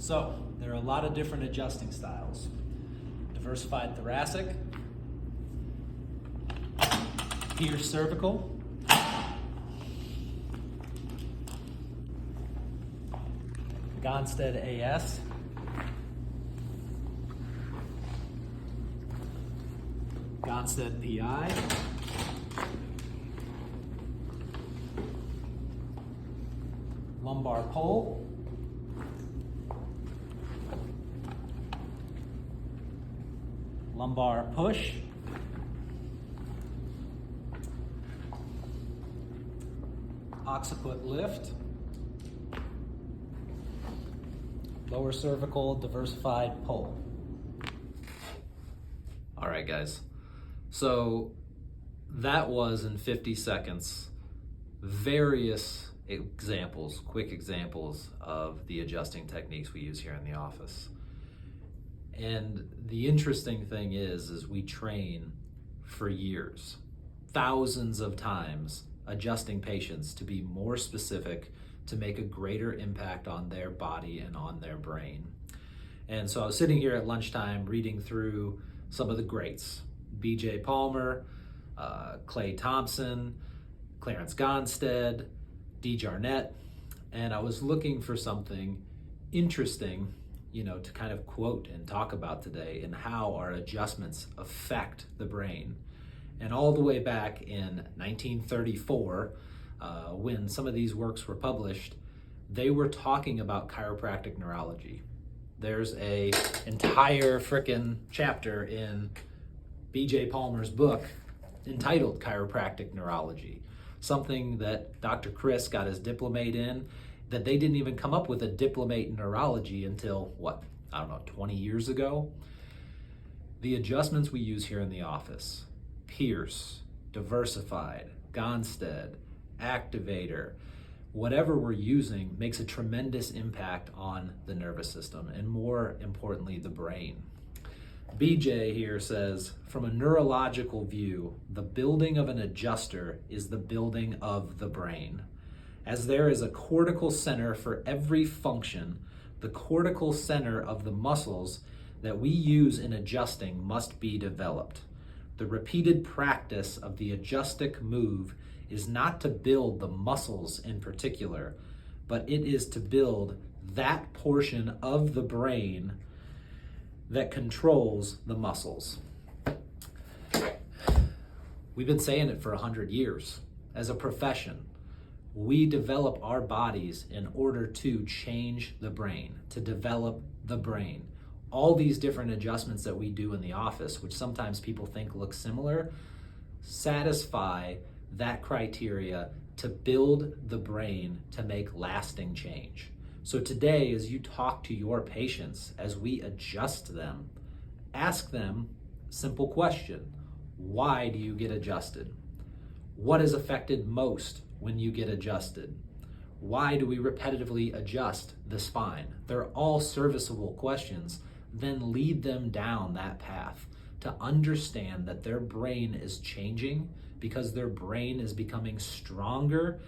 So there are a lot of different adjusting styles. Diversified thoracic, pierced cervical, Gonstead AS, Gonstead PI, lumbar pull, lumbar push, occiput lift, lower cervical diversified pull. All right, guys. So that was in 50 seconds, various examples, quick examples of the adjusting techniques we use here in the office. And the interesting thing is we train for years, thousands of times, adjusting patients to be more specific, to make a greater impact on their body and on their brain. And so I was sitting here at lunchtime reading through some of the greats, B.J. Palmer, Clay Thompson, Clarence Gonstead, D. Jarnett, and I was looking for something interesting, to kind of quote and talk about today, and how our adjustments affect the brain. And all the way back in 1934, when some of these works were published, they were talking about chiropractic neurology. There's a entire frickin' chapter in B.J. Palmer's book entitled Chiropractic Neurology, something that Dr. Chris got his diplomate in, that they didn't even come up with a diplomate in neurology until, 20 years ago. The adjustments we use here in the office, Pierce, Diversified, Gonstead, Activator, whatever we're using makes a tremendous impact on the nervous system, and more importantly, the brain. BJ here says, from a neurological view, the building of an adjuster is the building of the brain. As there is a cortical center for every function, the cortical center of the muscles that we use in adjusting must be developed. The repeated practice of the adjustic move is not to build the muscles in particular, but it is to build that portion of the brain that controls the muscles. We've been saying it for 100 years. As a profession, we develop our bodies in order to change the brain, to develop the brain. All these different adjustments that we do in the office, which sometimes people think look similar, satisfy that criteria to build the brain to make lasting change. So today, as you talk to your patients, as we adjust them, ask them a simple question. Why do you get adjusted? What is affected most when you get adjusted? Why do we repetitively adjust the spine? They're all serviceable questions. Then lead them down that path to understand that their brain is changing because their brain is becoming stronger.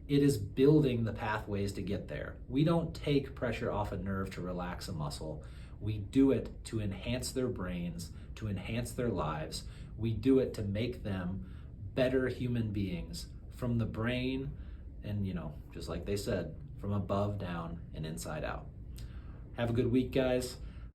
It is building the pathways to get there. We don't take pressure off a nerve to relax a muscle. We do it to enhance their brains, to enhance their lives. We do it to make them better human beings from the brain and, just like they said, from above down and inside out. Have a good week, guys.